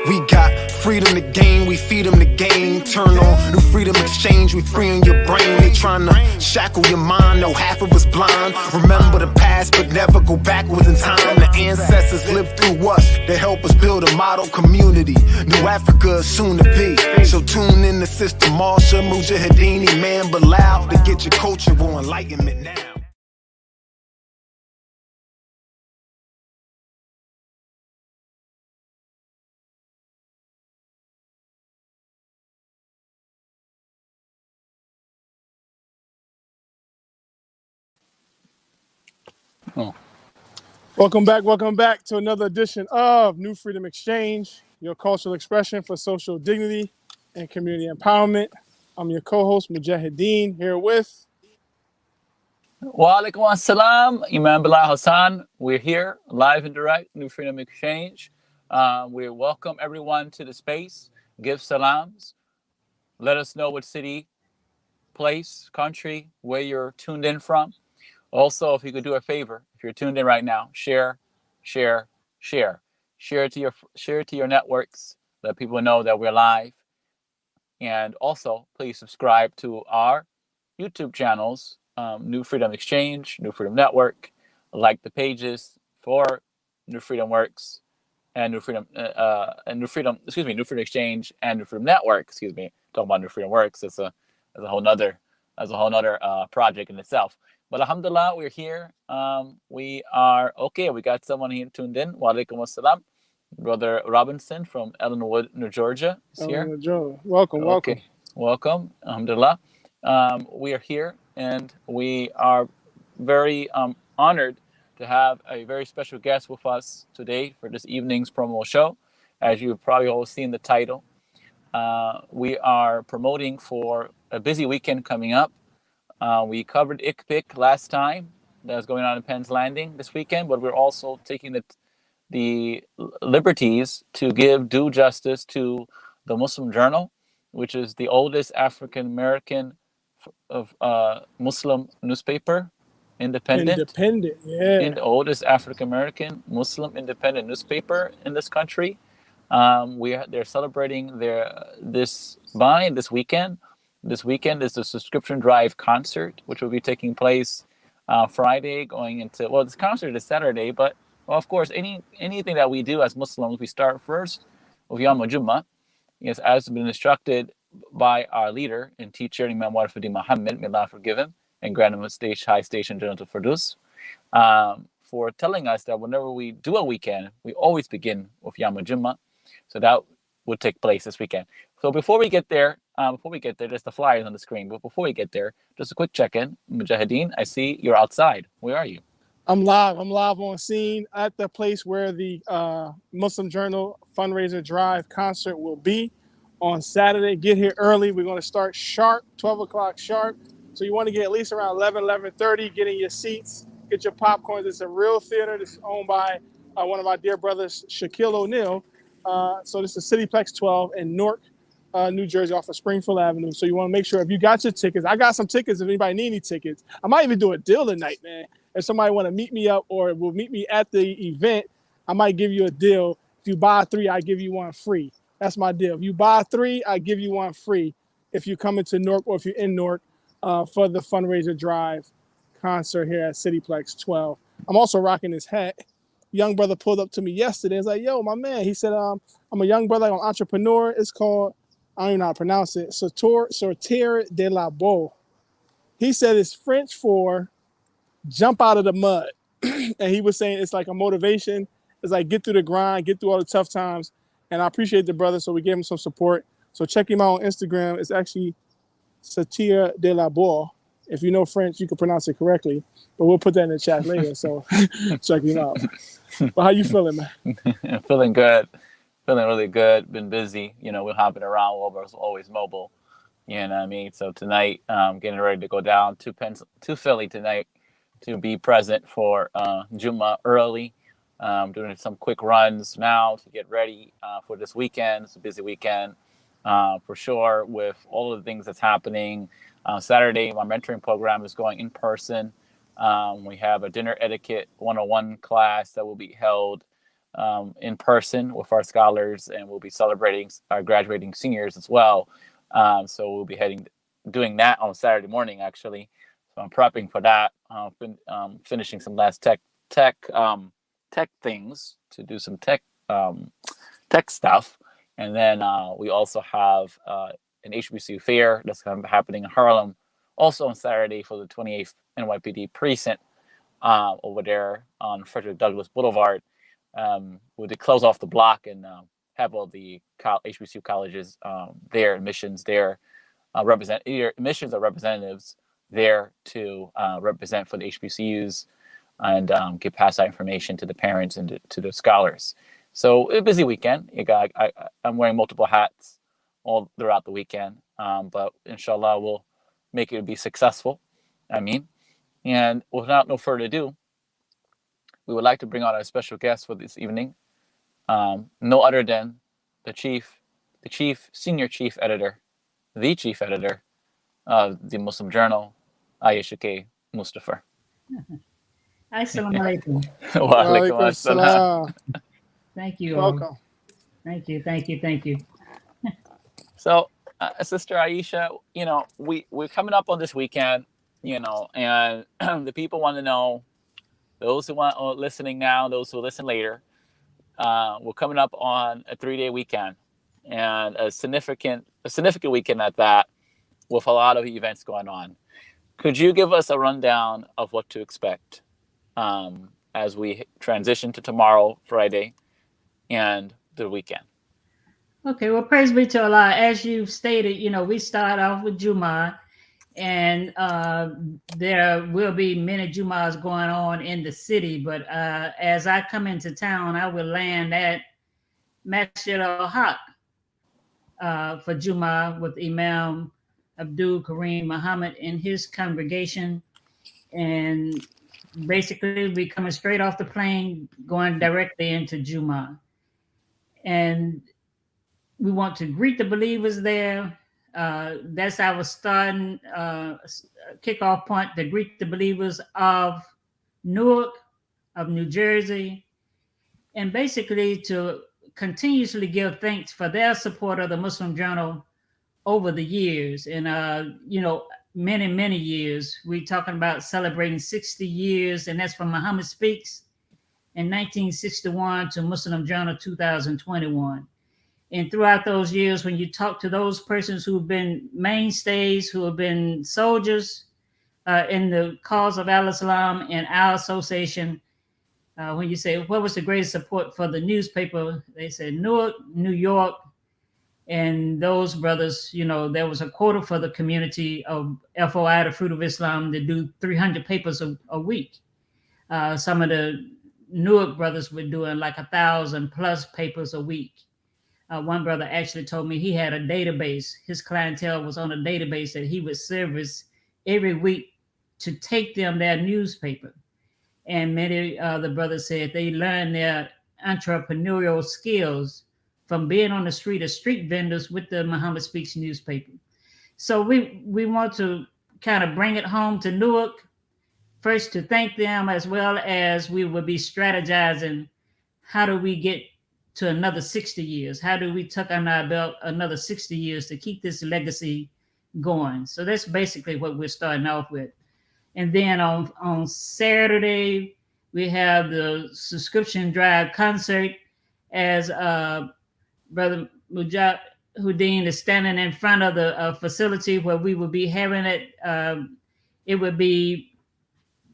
We got freedom to gain, we feed them the game. Turn on new freedom exchange, we freeing your brain. They tryna shackle your mind, no half of us blind. Remember the past, but never go backwards in time. The ancestors lived through us, they help us build a model community. New Africa is soon to be. So tune in to Sister Marsha, Mujahideen, Imam Bilal, to get your cultural enlightenment now. Oh. Welcome back to another edition of New Freedom Exchange, your cultural expression for social dignity and community empowerment. I'm your co-host, Mujahideen, here with... Wa alaikum assalam, Imam Bilal Hassan. We're here, live and direct, New Freedom Exchange. We welcome everyone to the space. Give salams. Let us know what city, place, country, where you're tuned in from. Also, if you could do a favor, if you're tuned in right now, share it to your networks. Let people know that we're live. And also, please subscribe to our YouTube channels, New Freedom Exchange, New Freedom Network. Like the pages for New Freedom Works and New Freedom Exchange and New Freedom Network. Talking about New Freedom Works, it's a whole nother project in itself. But alhamdulillah, we're here. We are okay. We got someone here tuned in. Wa alaikum assalam. Brother Robinson from Ellenwood, New Georgia is here. Welcome. Okay. Welcome. Alhamdulillah. We are here, and we are very honored to have a very special guest with us today for this evening's promo show. As you've probably all seen the title, we are promoting for a busy weekend coming up. We covered ICPIC last time. That's going on in Penn's Landing this weekend, but we're also taking the liberties to give due justice to the Muslim Journal, which is the oldest African American Muslim newspaper, independent, yeah. The oldest African American Muslim independent newspaper in this country. They're celebrating this weekend. This weekend is the subscription drive concert, which will be taking place Friday, going into, this concert is Saturday, but of course, anything that we do as Muslims, we start first with Yom Jummah, as has been instructed by our leader and teacher, Imam Warfadi Muhammad, may Allah forgive him and grant him a high station, Jannatul Firdus, for telling us that whenever we do a weekend, we always begin with Yom Jummah. So that would take place this weekend. So before we get there, there's the flyers on the screen. But before we get there, just a quick check-in. Mujahideen, I see you're outside. Where are you? I'm live on scene at the place where the Muslim Journal fundraiser drive concert will be on Saturday. Get here early. We're going to start sharp, 12 o'clock sharp. So you want to get at least around 11:30, get in your seats, get your popcorn. It's a real theater. This is owned by one of our dear brothers, Shaquille O'Neal. So this is Cityplex 12 in Newark, New Jersey, off of Springfield Avenue. So you want to make sure if you got your tickets, I got some tickets if anybody need any tickets. I might even do a deal tonight, man. If somebody want to meet me up or will meet me at the event, I might give you a deal. If you buy 3, I give you 1 free. That's my deal. If you buy 3, I give you 1 free. If you come into Newark or if you're in Newark for the fundraiser drive concert here at Cityplex 12. I'm also rocking this hat. Young brother pulled up to me yesterday. He's like, yo, my man. He said, I'm a young brother. I'm an entrepreneur. It's called, I don't even know how to pronounce it, Sortir de la Beau. He said it's French for jump out of the mud. And he was saying it's like a motivation. It's like get through the grind, get through all the tough times. And I appreciate the brother, so we gave him some support. So check him out on Instagram. It's actually Sortir de la Beau. If you know French, you can pronounce it correctly. But we'll put that in the chat later, so check him out. But how you feeling, man? I'm feeling good. Feeling really good. Been busy. We're hopping around. We're always mobile. You know what I mean? So tonight, getting ready to go down to Philly tonight to be present for Jummah early. Doing some quick runs now to get ready for this weekend. It's a busy weekend for sure with all of the things that's happening. Saturday, my mentoring program is going in person. We have a dinner etiquette 101 class that will be held in person with our scholars, and we'll be celebrating our graduating seniors as well. So we'll be doing that on Saturday morning, actually. So I'm prepping for that. Finishing some last tech things to do some tech stuff, and then we also have an HBCU fair that's going to be happening in Harlem, also on Saturday for the 28th NYPD precinct over there on Frederick Douglass Boulevard. We'll close off the block and have all the HBCU colleges there, admissions there, represent either admissions or representatives there to represent for the HBCUs and get pass that information to the parents and to the scholars. So a busy weekend. I'm wearing multiple hats all throughout the weekend, but inshallah we'll make it be successful. And without no further ado, we would like to bring on our special guest for this evening, no other than the senior chief editor of the Muslim Journal, Ayesha K, Mustafa. Assalamu alaikum. Wa alaikum assalam. Thank you. Welcome. Thank you. So, Sister Ayesha, we're coming up on this weekend, and the people want to know, those who are listening now, those who listen later, we're coming up on a 3-day weekend, and a significant weekend at that, with a lot of events going on. Could you give us a rundown of what to expect as we transition to tomorrow, Friday, and the weekend? Okay, well, praise be to Allah. As you've stated, we start off with Jummah, and there will be many Jummahs going on in the city. But as I come into town, I will land at Masjid al-Haq for Jummah with Imam Abdul Kareem Muhammad and his congregation. And basically, we coming straight off the plane, going directly into Jummah. And we want to greet the believers there. That's our starting kickoff point, to greet the believers of Newark, of New Jersey, and basically to continuously give thanks for their support of the Muslim Journal over the years. And, many years. We're talking about celebrating 60 years, and that's from Muhammad Speaks in 1961 to Muslim Journal 2021. And throughout those years, when you talk to those persons who've been mainstays, who have been soldiers in the cause of Al-Islam and our association, when you say, what was the greatest support for the newspaper? They said Newark, New York. And those brothers, there was a quota for the community of FOI, the Fruit of Islam, to do 300 papers a week. Some of the Newark brothers were doing like 1,000+ papers a week. One brother actually told me he had a database. His clientele was on a database that he would service every week to take them their newspaper. And many the brothers said they learned their entrepreneurial skills from being on the street as street vendors with the Muhammad Speaks newspaper. So we want to kind of bring it home to Newark, first to thank them, as well as we will be strategizing, how do we get to another 60 years? How do we tuck on our belt another 60 years to keep this legacy going? So that's basically what we're starting off with. And then on Saturday, we have the subscription drive concert, as Brother Mujahideen is standing in front of the facility where we will be having it. It would be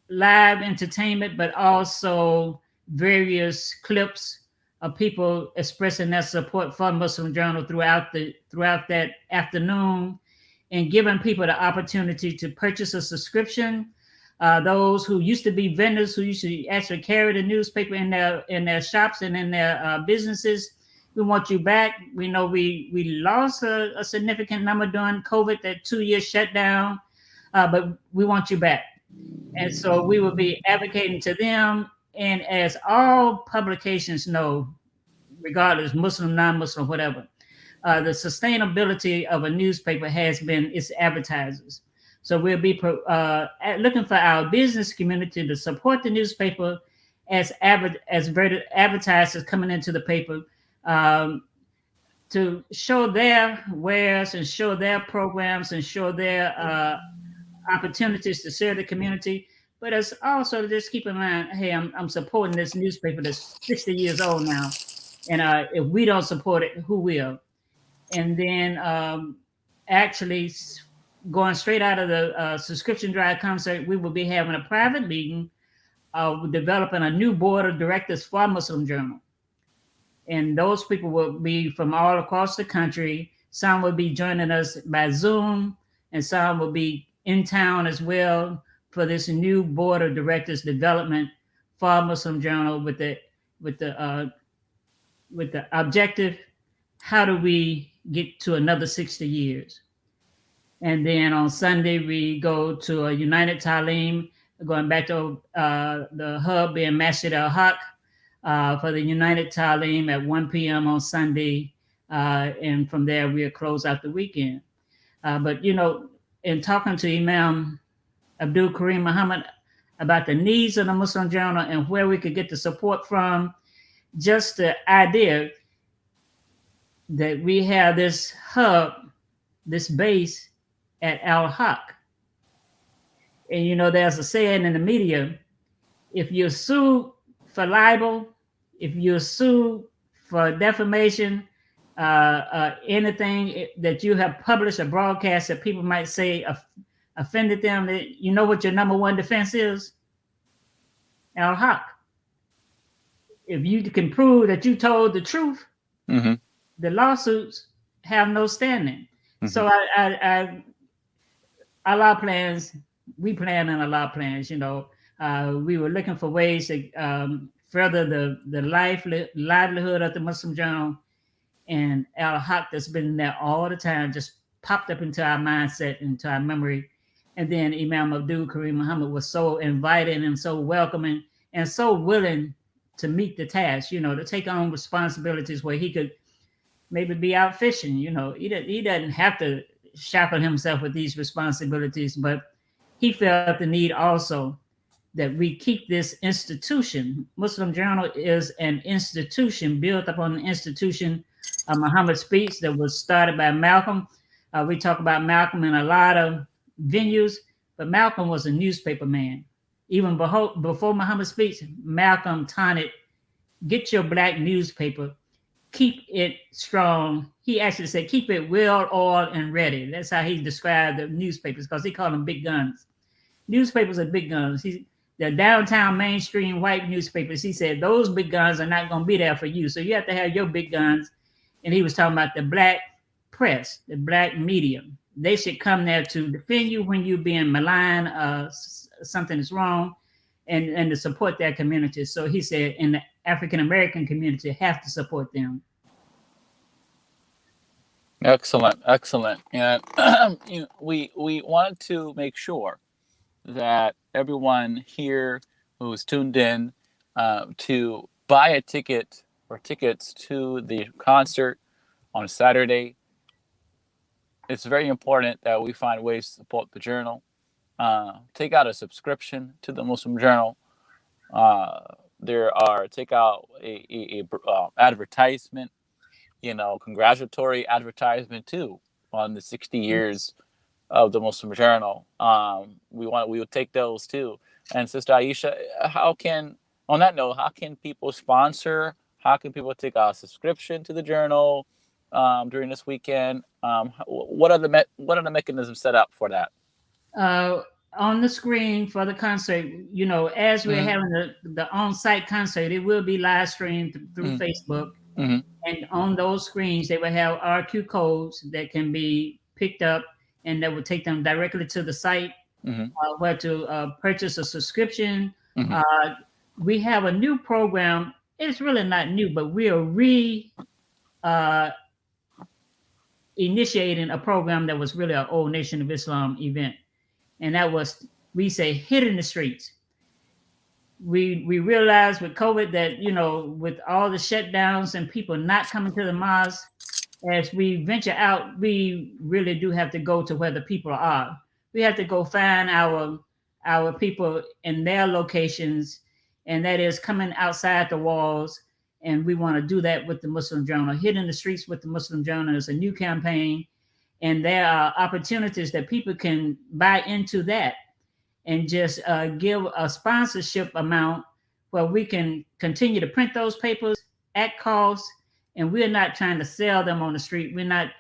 live entertainment, but also various clips of people expressing their support for Muslim Journal throughout that afternoon, and giving people the opportunity to purchase a subscription. Those who used to be vendors, who used to actually carry the newspaper in their shops and in their businesses, we want you back. We know we lost a significant number during COVID, that 2-year shutdown, but we want you back. And so we will be advocating to them. And as all publications know, regardless, Muslim, non-Muslim, whatever, the sustainability of a newspaper has been its advertisers. So we'll be looking for our business community to support the newspaper, as advertisers coming into the paper, to show their wares and show their programs and show their opportunities to serve the community. But it's also to just keep in mind, hey, I'm supporting this newspaper that's 60 years old now, and if we don't support it, who will? And then actually going straight out of the subscription drive concert, we will be having a private meeting, developing a new board of directors for Muslim Journal. And those people will be from all across the country. Some will be joining us by Zoom, and some will be in town as well for this new board of directors development for Muslim Journal with the objective: how do we get to another 60 years? And then on Sunday we go to a United Talim, going back to the hub in Masjid al-Haq for the United Talim at 1 p.m. on Sunday, and from there we'll close out the weekend. But in talking to Imam Abdul Karim Muhammad about the needs of the Muslim Journal and where we could get the support from, just the idea that we have this hub, this base at Al-Haq. And there's a saying in the media: if you're sued for libel, if you're sued for defamation, anything that you have published or broadcast that people might say offended them, you know what your number one defense is? Al-Haq. If you can prove that you told the truth, Mm-hmm. the lawsuits have no standing. Mm-hmm. So Allah plans, we plan in Allah plans. We were looking for ways to further the livelihood of the Muslim Journal, and Al-Haq that's been there all the time just popped up into our mindset, into our memory. And then Imam Abdul Karim Muhammad was so inviting and so welcoming and so willing to meet the task, to take on responsibilities where he could maybe be out fishing. He doesn't have to shackle himself with these responsibilities, but he felt the need also that we keep this institution. Muslim Journal is an institution built upon the institution of Muhammad's speech that was started by Malcolm. We talk about Malcolm in a lot of venues, but Malcolm was a newspaper man. Even before Muhammad's speech, Malcolm taunted, get your black newspaper, keep it strong. He actually said, keep it well oiled and ready. That's how he described the newspapers, because he called them big guns. Newspapers are big guns. The downtown mainstream white newspapers, he said, those big guns are not going to be there for you. So you have to have your big guns. And he was talking about the black press, the black media. They should come there to defend you when you're being maligned, something is wrong, and to support their community. So he said, in the African-American community, have to support them. Excellent. And we wanted to make sure that everyone here who's tuned in to buy a ticket or tickets to the concert on Saturday. It's very important that we find ways to support the journal. Take out a subscription to the Muslim Journal. Take out a advertisement, congratulatory advertisement too on the 60 years of the Muslim Journal. We will take those too. And Sister Ayesha, how can people sponsor? How can people take out a subscription to the journal during this weekend? What are the mechanisms set up for that? On the screen for the concert, as we're having the on-site concert, it will be live streamed through Facebook. Mm-hmm. And on those screens, they will have RQ codes that can be picked up, and that will take them directly to the site where to purchase a subscription. Mm-hmm. We have a new program. It's really not new, but we are initiating a program that was really an old Nation of Islam event. And that was, we say, hit in the streets. We realized with COVID that, with all the shutdowns and people not coming to the mosque, as we venture out, we really do have to go to where the people are. We have to go find our people in their locations and that is coming outside the walls. And we want to do that with the Muslim Journal. Hitting the streets with the Muslim Journal is a new campaign, and there are opportunities that people can buy into that and just give a sponsorship amount where we can continue to print those papers at cost. And we're not trying to sell them on the street. We're not,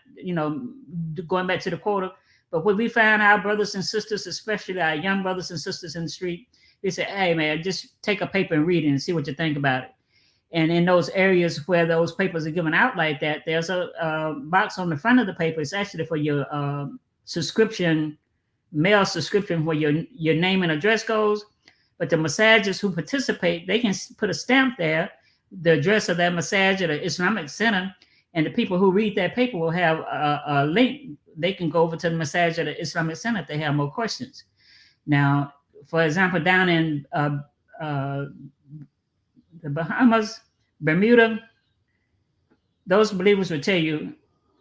going back to the quota. But when we find our brothers and sisters, especially our young brothers and sisters in the street, they say, hey, man, just take a paper and read it and see what you think about it. And in those areas where those papers are given out like that, there's a box on the front of the paper. It's actually for your subscription, mail subscription, where your name and address goes. But the massagers who participate, they can put a stamp there, the address of that massage at the Islamic Center, and the people who read that paper will have a link. They can go over to the massage at the Islamic Center if they have more questions. Now, for example, down in the Bahamas, Bermuda, those believers will tell you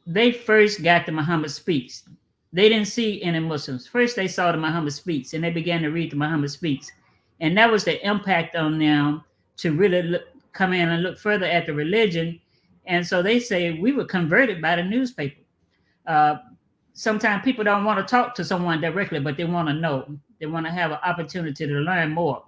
they first got the Muhammad Speaks. They didn't see any Muslims. First, they saw the Muhammad Speaks, and they began to read the Muhammad Speaks. And that was the impact on them to really come in and look further at the religion. And so they say we were converted by the newspaper. Sometimes people don't want to talk to someone directly, but they want to know. They want to have an opportunity to learn more.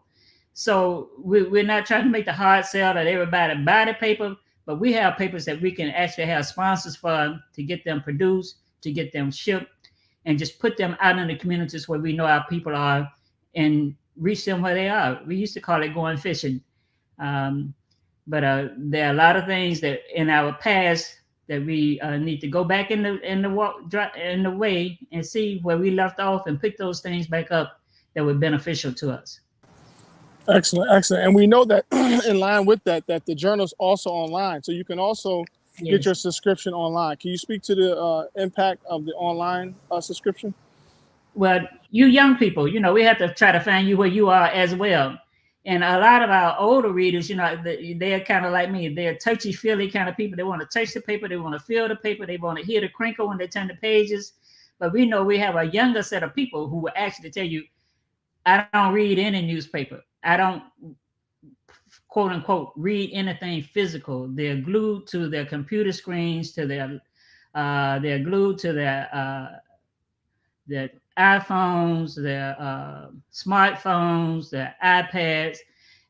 So we're not trying to make the hard sell that everybody buy the paper, but we have papers that we can actually have sponsors for to get them produced, to get them shipped, and just put them out in the communities where we know our people are and reach them where they are. We used to call it going fishing. But there are a lot of things that in our past that we need to go back in the way and see where we left off and pick those things back up that were beneficial to us. Excellent. And we know that in line with that the journal's also online. So you can also get your subscription online. Can you speak to the impact of the online subscription? Well, you young people, we have to try to find you where you are as well. And a lot of our older readers, they're kind of like me. They're touchy-feely kind of people. They want to touch the paper. They want to feel the paper. They want to hear the crinkle when they turn the pages. But we know we have a younger set of people who will actually tell you, I don't read any newspaper. I don't, quote unquote, read anything physical. They're glued to their computer screens, they're glued to their iPhones, their smartphones, their iPads.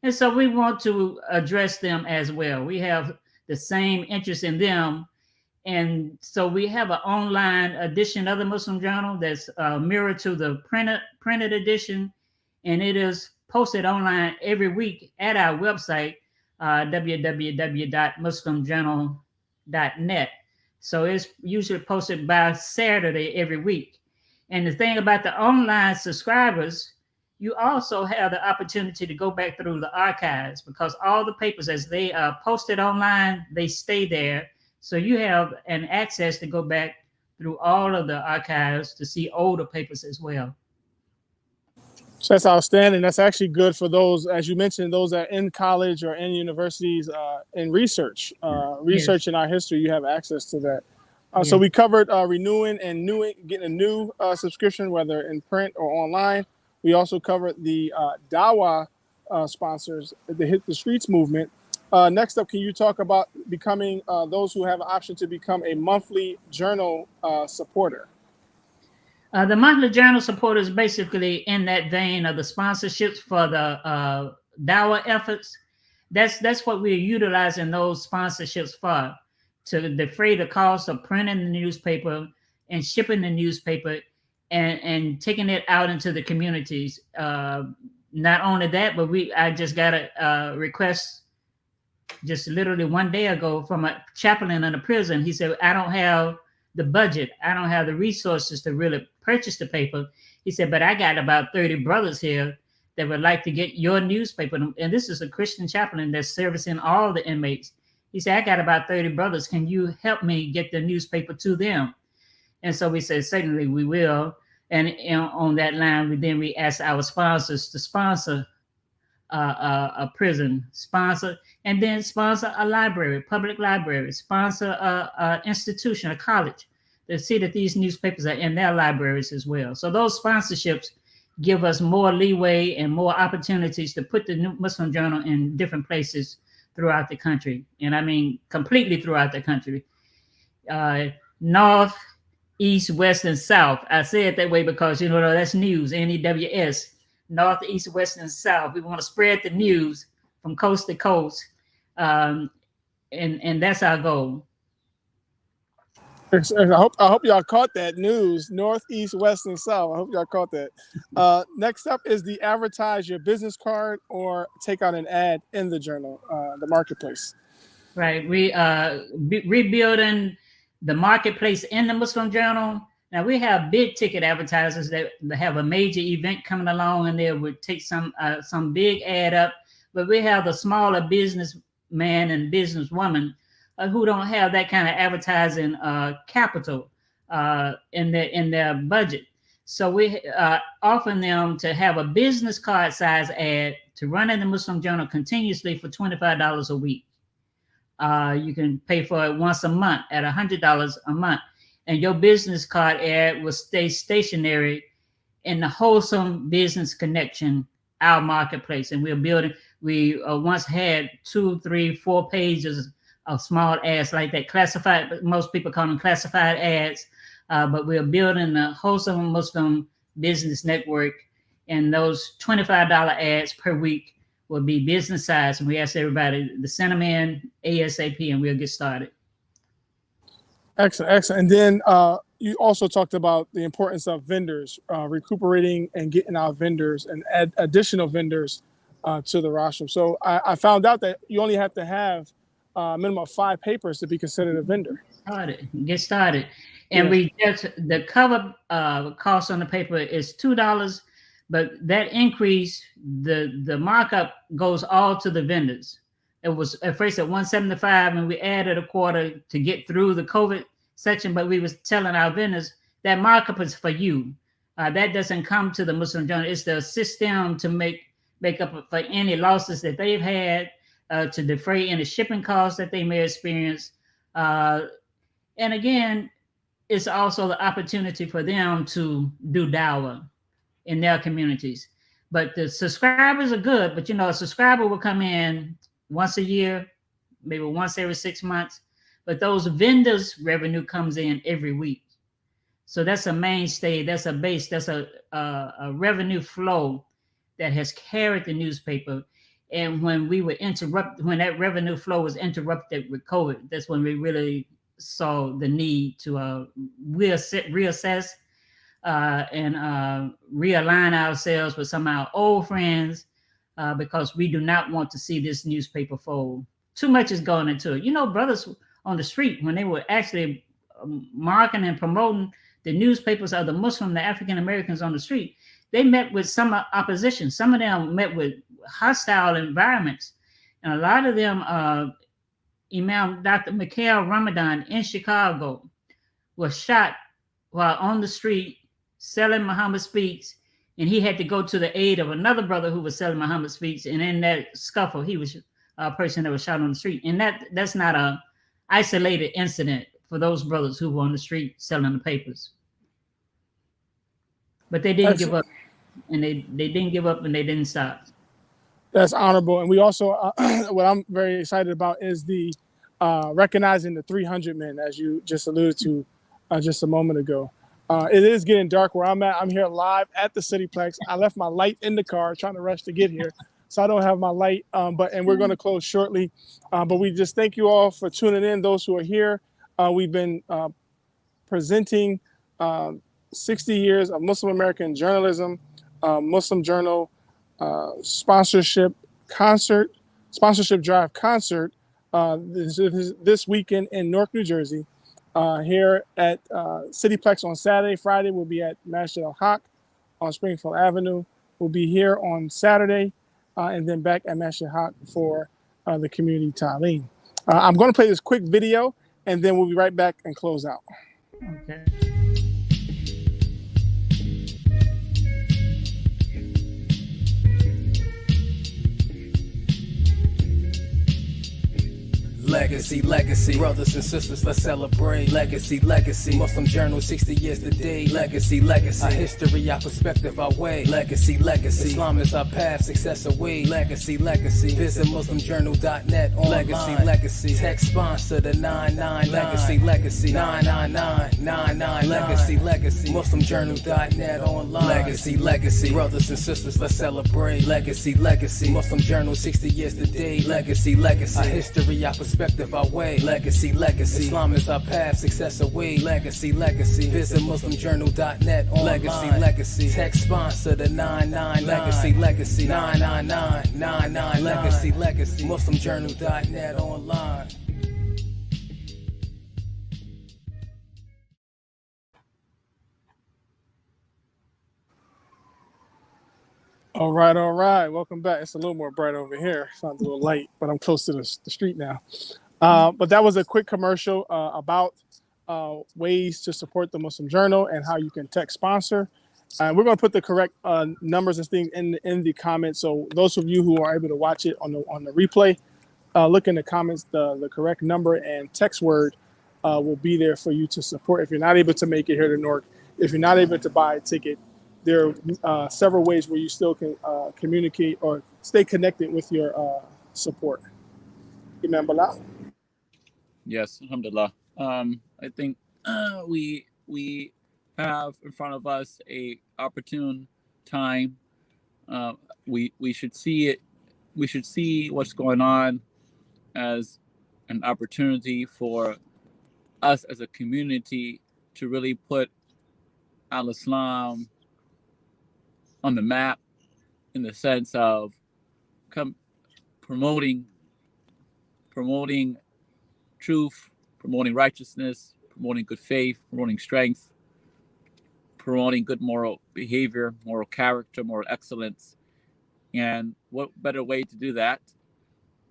And so we want to address them as well. We have the same interest in them. And so we have an online edition of the Muslim Journal that's mirrored to the printed edition. And it is posted online every week at our website, www.muslimjournal.net. So it's usually posted by Saturday every week. And the thing about the online subscribers, you also have the opportunity to go back through the archives, because all the papers, as they are posted online, they stay there. So you have an access to go back through all of the archives to see older papers as well. So that's outstanding. That's actually good for those, as you mentioned, those that are in college or in universities in research in our history. You have access to that. So we covered renewing and getting a new subscription, whether in print or online. We also covered the Dawah sponsors, the Hit the Streets movement. Next up, can you talk about becoming those who have an option to become a monthly journal supporter? The monthly journal supporter is basically in that vein of the sponsorships for the Dawah efforts. That's what we're utilizing those sponsorships for, to defray the cost of printing the newspaper and shipping the newspaper and taking it out into the communities. Not only that, but I just got a request just literally one day ago from a chaplain in a prison. He said, I don't have the budget. I don't have the resources to really purchase the paper. He said, but I got about 30 brothers here that would like to get your newspaper. And this is a Christian chaplain that's servicing all the inmates. He said, I got about 30 brothers. Can you help me get the newspaper to them? And so we said, certainly we will. And on that line, we asked our sponsors to sponsor a prison, and then sponsor a library, public library, sponsor a institution, a college, to see that these newspapers are in their libraries as well. So those sponsorships give us more leeway and more opportunities to put the New Muslim Journal in different places throughout the country. And I mean, completely throughout the country. North, east, west, and south. I say it that way because, you know, that's news, NEWS. North, east, west, and south. We want to spread the news from coast to coast. And that's our goal. I hope y'all caught that news. North, east, west, and south. I hope y'all caught that. Next up is the advertise your business card or take out an ad in the journal, the marketplace. Right. We rebuilding the marketplace in the Muslim Journal. Now we have big ticket advertisers that have a major event coming along, and they would take some big ad up. But we have the smaller businessman and businesswoman who don't have that kind of advertising capital in their budget. So we offer them to have a business card size ad to run in the Muslim Journal continuously for $25 a week. You can pay for it once a month at $100 a month, and your business card ad will stay stationary in the Wholesome Business Connection, our marketplace. And we're building. We once had 2, 3, 4 pages of small ads like that, classified. Most people call them classified ads, but we're building the Wholesome Muslim Business Network, and those $25 ads per week will be business size. And we ask everybody to send them in ASAP, and we'll get started. Excellent. And then you also talked about the importance of vendors, recuperating and getting our vendors and add additional vendors to the roster. So I found out that you only have to have a minimum of 5 papers to be considered a vendor. Get started. And we just, the cover cost on the paper is $2, but that increase, the markup goes all to the vendors. It was at first at $175, and we added a quarter to get through the COVID section, but we was telling our vendors that markup is for you. That doesn't come to the Muslim Journal. It's to assist them to make up for any losses that they've had, to defray any shipping costs that they may experience. And again, it's also the opportunity for them to do dawah in their communities. But the subscribers are good, but you know, a subscriber will come in once a year, maybe once every 6 months, but those vendors' revenue comes in every week. So that's a mainstay, that's a base, that's a revenue flow that has carried the newspaper. And when that revenue flow was interrupted with COVID, that's when we really saw the need to reassess and realign ourselves with some of our old friends, because we do not want to see this newspaper fold. Too much is going into it. You know, brothers on the street, when they were actually marketing and promoting the newspapers of the Muslim, the African Americans on the street, they met with some opposition. Some of them met with hostile environments. And a lot of them, Imam Dr. Mikhail Ramadan in Chicago was shot while on the street selling Muhammad Speaks, and he had to go to the aid of another brother who was selling Muhammad Speaks. And in that scuffle, he was a person that was shot on the street. And that's not a isolated incident for those brothers who were on the street selling the papers. But they didn't give up, and they didn't give up, and they didn't stop. That's honorable. And we also, what I'm very excited about is the recognizing the 300 men, as you just alluded to just a moment ago. It is getting dark where I'm at. I'm here live at the Cityplex. I left my light in the car trying to rush to get here, so I don't have my light. And we're going to close shortly. But we just thank you all for tuning in, those who are here. We've been presenting 60 years of Muslim American journalism, Muslim Journal sponsorship drive concert this weekend in Newark, New Jersey. Here at Cityplex on Saturday. Friday we'll be at Masjid al-Haq on Springfield Avenue. We'll be here on Saturday and then back at Masjid al-Haq for the community Ta'aleem. I'm going to play this quick video, and then we'll be right back and close out. Okay. Legacy, legacy. Brothers and sisters, let's celebrate. Legacy, legacy. Muslim Journal, 60 years today. Legacy, legacy. Our history, our perspective, our way. Legacy, legacy. Islam is our path, success away. Legacy, legacy. Visit MuslimJournal.net online. Legacy, legacy. Text sponsor the 999. Legacy, legacy. 999 Legacy, legacy. MuslimJournal.net online. Legacy, legacy. Brothers and sisters, let's celebrate. Legacy, legacy. Muslim Journal, 60 years today. Legacy, legacy. Our history, our perspective, our way. Legacy, legacy. Islam is our path, success away. Legacy, legacy. Visit MuslimJournal.net online. Legacy, legacy. Text sponsor the 999. Legacy, legacy. 999 Legacy, legacy. MuslimJournal.net online. All right, all right. Welcome back. It's a little more bright over here. It's not a little light, but I'm close to the street now. But that was a quick commercial about ways to support the Muslim Journal and how you can text sponsor. We're going to put the correct numbers and things in the comments. So those of you who are able to watch it on the replay, look in the comments. The correct number and text word will be there for you to support. If you're not able to make it here to Newark, if you're not able to buy a ticket, there are several ways where you still can communicate or stay connected with your support. Imam Bilal? Yes, alhamdulillah. I think we have in front of us a opportune time. We should see it. We should see what's going on as an opportunity for us as a community to really put al-Islam on the map, in the sense of promoting truth, promoting righteousness, promoting good faith, promoting strength, promoting good moral behavior, moral character, moral excellence. And what better way to do that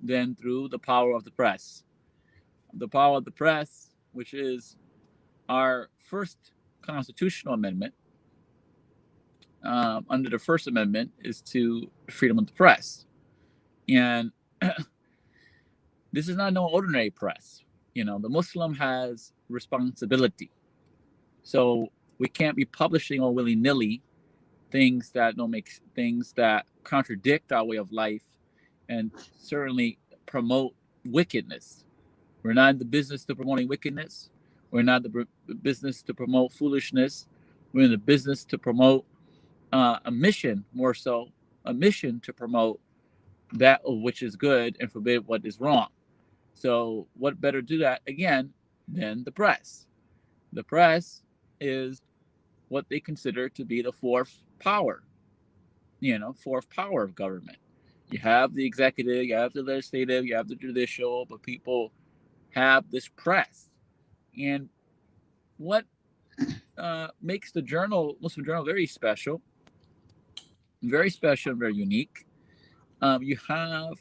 than through the power of the press? The power of the press, which is our first constitutional amendment, under the First Amendment, is to freedom of the press. And this is not no ordinary press. The Muslim has responsibility. So we can't be publishing all willy-nilly things that contradict our way of life and certainly promote wickedness. We're not in the business to promoting wickedness. We're not in the business to promote foolishness. We're in the business to promote a mission to promote that of which is good and forbid what is wrong. So what better do that again than the press? The press is what they consider to be the fourth power of government. You have the executive, you have the legislative, you have the judicial, but people have this press. And what makes the Muslim Journal very special and very unique, you have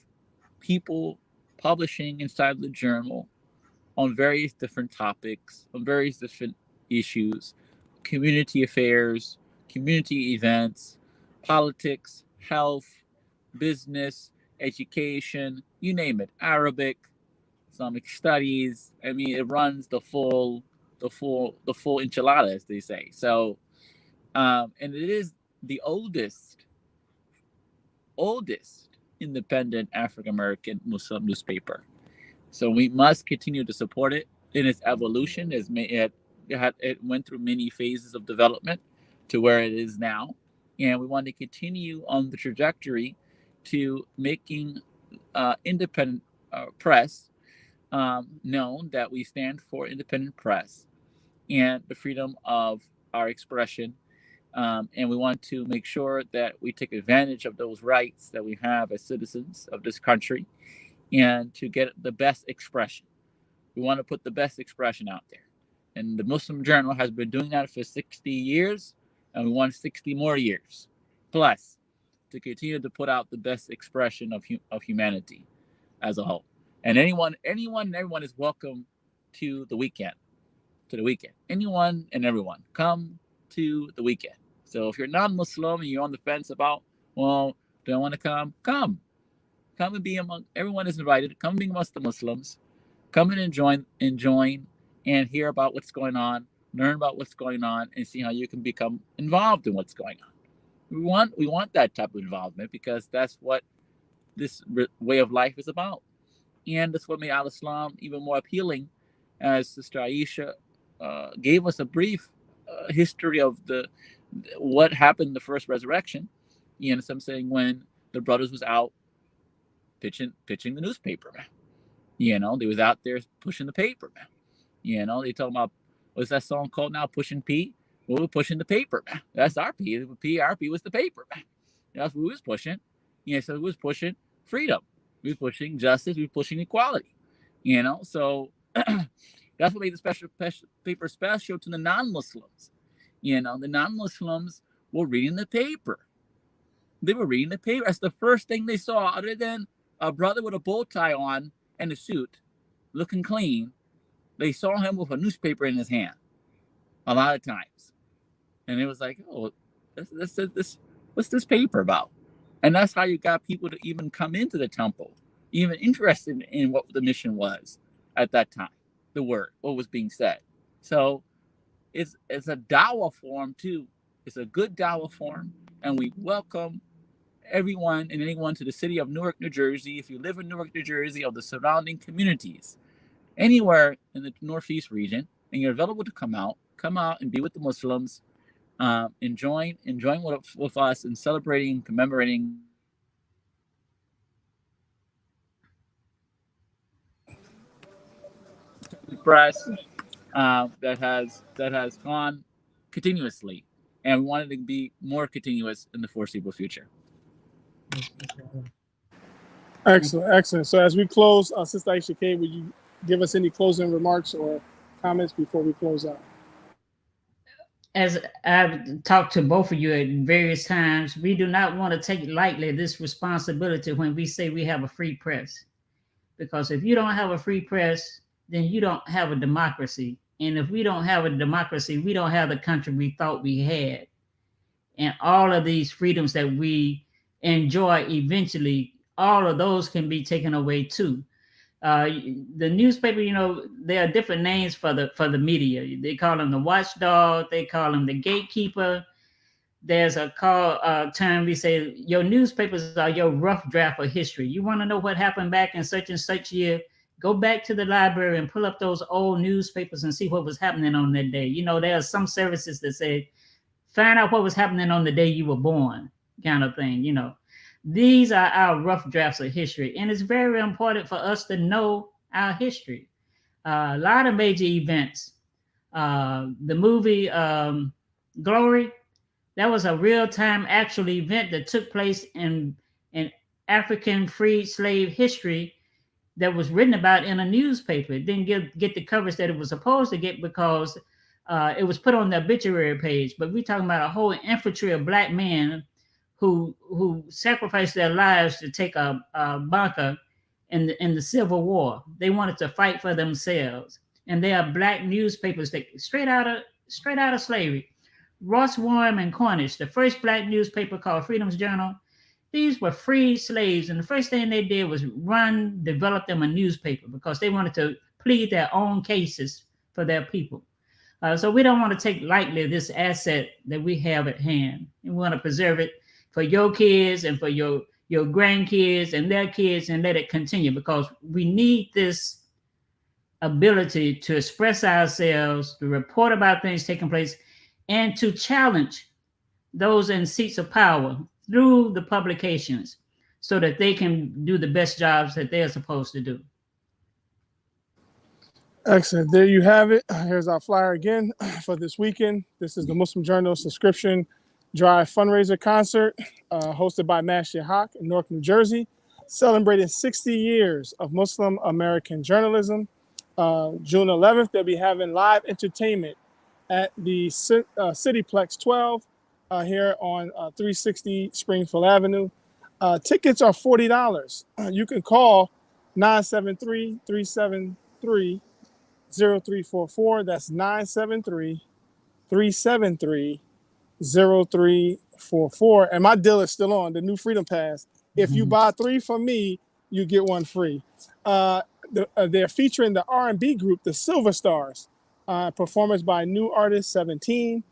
people publishing inside the journal on various different topics, on various different issues, community affairs, community events, politics, health, business, education, you name it, Arabic, Islamic studies. I mean, it runs the full enchilada, as they say. So, and it is the oldest independent African-American Muslim newspaper. So we must continue to support it in its evolution. It went through many phases of development to where it is now. And we want to continue on the trajectory to making independent press known, that we stand for independent press and the freedom of our expression. And we want to make sure that we take advantage of those rights that we have as citizens of this country and to get the best expression. We want to put the best expression out there. And the Muslim Journal has been doing that for 60 years, and we want 60 more years plus to continue to put out the best expression of humanity as a whole. And anyone and everyone is welcome to the weekend. Anyone and everyone, come to the weekend. So if you're non-Muslim and you're on the fence about, well, do I want to come? Come and be among, everyone is invited. Come be amongst the Muslims. come in and join and hear about what's going on, learn about what's going on, and see how you can become involved in what's going on. We want that type of involvement because that's what this way of life is about. And that's what made Al-Islam even more appealing, as Sister Ayesha gave us a brief history of what happened in the first resurrection. You know, some saying when the brothers was out pitching the newspaper, man. You know, they was out there pushing the paper, man. You know, they talking about, what's that song called now? Pushing P. Well, we're pushing the paper, man. That's our P. Our P was the paper, man. That's what we was pushing. You know, so we was pushing freedom. We were pushing justice. We were pushing equality. You know, so that's what made the special paper special to the non-Muslims. You know, the non-Muslims were reading the paper. They were reading the paper. That's the first thing they saw, other than a brother with a bow tie on and a suit, looking clean. They saw him with a newspaper in his hand a lot of times. And it was like, oh, what's this paper about? And that's how you got people to even come into the temple, even interested in what the mission was at that time, the word, what was being said. So it's a dawah form too. It's a good dawah form. And we welcome everyone and anyone to the city of Newark, New Jersey. If you live in Newark, New Jersey, or the surrounding communities, anywhere in the Northeast region, and you're available to come out and be with the Muslims, enjoying with us and celebrating, commemorating press that has gone continuously, and we wanted to be more continuous in the foreseeable future. Excellent. So as we close, Sister Ayesha K, would you give us any closing remarks or comments before we close out? As I've talked to both of you at various times, we do not want to take lightly this responsibility when we say we have a free press. Because if you don't have a free press, then you don't have a democracy. And if we don't have a democracy, we don't have the country we thought we had. And all of these freedoms that we enjoy eventually, all of those can be taken away too. The newspaper, you know, there are different names for the media. They call them the watchdog. They call them the gatekeeper. There's a term we say, your newspapers are your rough draft of history. You want to know what happened back in such and such year? Go back to the library and pull up those old newspapers and see what was happening on that day. You know, there are some services that say, find out what was happening on the day you were born, kind of thing, you know. These are our rough drafts of history, and it's very important for us to know our history. A lot of major events. The movie Glory, that was a real-time actual event that took place in African freed slave history that was written about in a newspaper. It didn't get the coverage that it was supposed to get because it was put on the obituary page. But we're talking about a whole infantry of Black men who sacrificed their lives to take a bunker in the Civil War. They wanted to fight for themselves, and they are Black newspapers that straight out of slavery. Ross Warren and Cornish, the first Black newspaper called Freedom's Journal. These were free slaves, and the first thing they did was develop them a newspaper because they wanted to plead their own cases for their people. So we don't want to take lightly this asset that we have at hand. We want to preserve it for your kids and for your grandkids and their kids, and let it continue, because we need this ability to express ourselves, to report about things taking place, and to challenge those in seats of power through the publications so that they can do the best jobs that they're supposed to do. Excellent. There you have it. Here's our flyer again for this weekend. This is the Muslim Journal subscription drive fundraiser concert hosted by Marsha in Newark, New Jersey, celebrating 60 years of Muslim American journalism. June 11th, they'll be having live entertainment at the Cityplex 12 here on 360 Springfield Avenue. Tickets are $40. You can call 973-373-0344. That's 973-373-0344. And my deal is still on, the new Freedom Pass. If you buy 3 from me, you get 1 free. they're featuring the R&B group, the Silver Stars, performance by new artist 17.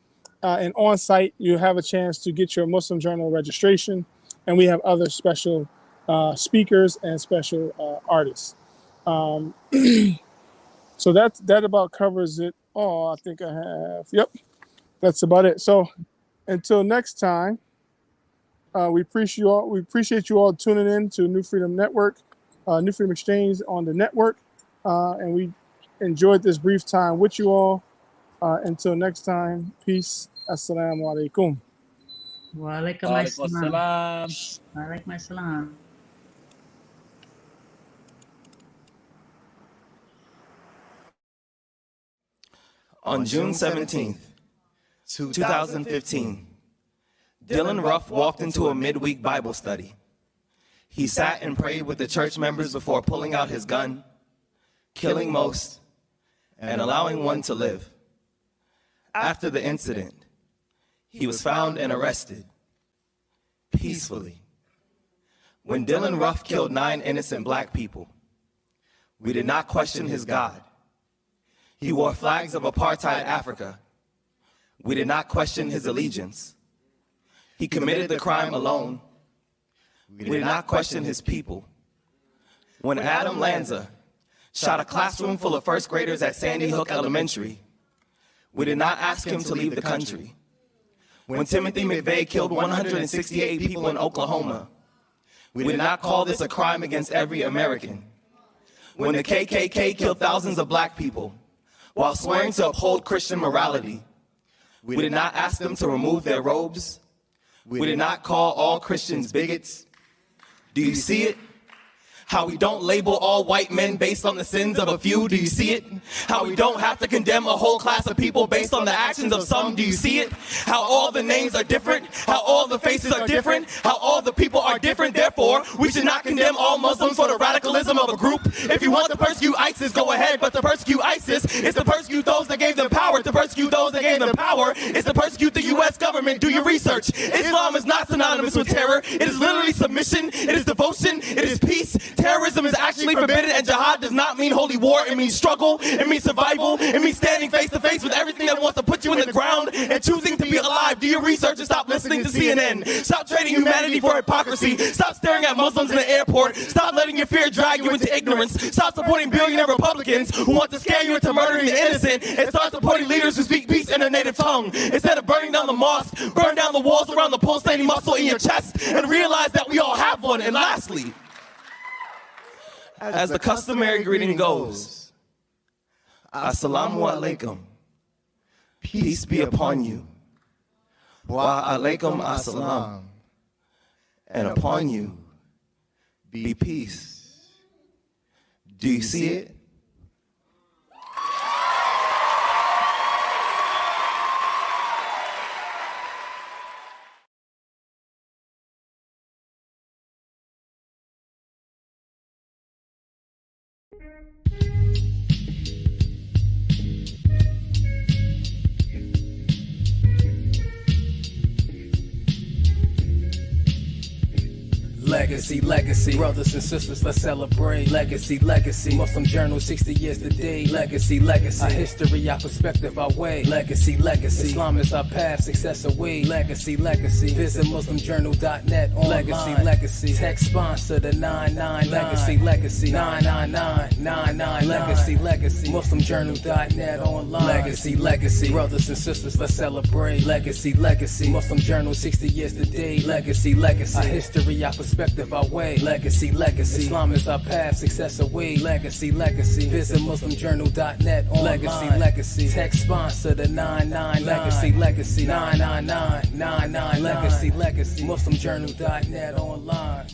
And on site, you have a chance to get your Muslim Journal registration. And we have other special speakers and special artists. So that about covers it all. I think I have. Yep, that's about it. So until next time, we appreciate you all tuning in to New Freedom Network, New Freedom Exchange on the network, and we enjoyed this brief time with you all. Until next time, peace. Assalamu alaikum. Wa alaikum assalam. Wa alaikum assalam. On June 17th, 2015, Dylan Ruff walked into a midweek Bible study. He sat and prayed with the church members before pulling out his gun, killing most, and allowing one to live. After the incident, he was found and arrested peacefully. When Dylan Ruff killed 9 innocent black people, we did not question his God. He wore flags of apartheid Africa. We did not question his allegiance. He committed the crime alone. We did not question his people. When Adam Lanza shot a classroom full of first graders at Sandy Hook Elementary, we did not ask him to leave the country. When Timothy McVeigh killed 168 people in Oklahoma, we did not call this a crime against every American. When the KKK killed thousands of black people, while swearing to uphold Christian morality, we did not ask them to remove their robes. We did not call all Christians bigots. Do you see it? How we don't label all white men based on the sins of a few. Do you see it? How we don't have to condemn a whole class of people based on the actions of some. Do you see it? How all the names are different, how all the faces are different, how all the people are different. Therefore, we should not condemn all Muslims for the radicalism of a group. If you want to persecute ISIS, go ahead, but to persecute ISIS is to persecute those that gave them power. To persecute those that gave them power is to persecute the U.S. government. Do your research. Islam is not synonymous with terror. It is literally submission. It is devotion. It is peace. Terrorism is actually forbidden, and jihad does not mean holy war. It means struggle. It means survival. It means standing face to face with everything that wants to put you in the ground and choosing to be alive. Do your research and stop listening to CNN. Stop trading humanity for hypocrisy. Stop staring at Muslims in the airport. Stop letting your fear drag you into ignorance. Stop supporting billionaire Republicans who want to scare you into murdering the innocent, and start supporting leaders who speak peace in their native tongue. Instead of burning down the mosque, burn down the walls around the pulsating muscle in your chest and realize that we all have one. And lastly, as the customary greeting goes, Assalamu alaikum, peace be upon you. Wa alaikum assalam, and upon you be peace. Do you see it? Legacy, legacy, brothers and sisters, let's celebrate. Legacy, legacy, Muslim Journal, 60 years today. Legacy, legacy, our history, our perspective, our way. Legacy, legacy, Islam is our path, success away. Legacy, legacy, visit MuslimJournal.net online. Legacy, legacy, text sponsor the 999. Legacy, legacy, 999, Legacy, legacy, MuslimJournal.net online. Legacy, legacy, brothers and sisters, let's celebrate. Legacy, legacy, Muslim Journal, 60 years today. Legacy, legacy, our history, our perspective, our way. Legacy, legacy, Islam is our path, success away. Legacy, legacy, visit MuslimJournal.net online. Legacy, legacy, text sponsor the 999. Legacy, legacy, 999, Legacy, legacy, MuslimJournal.net online.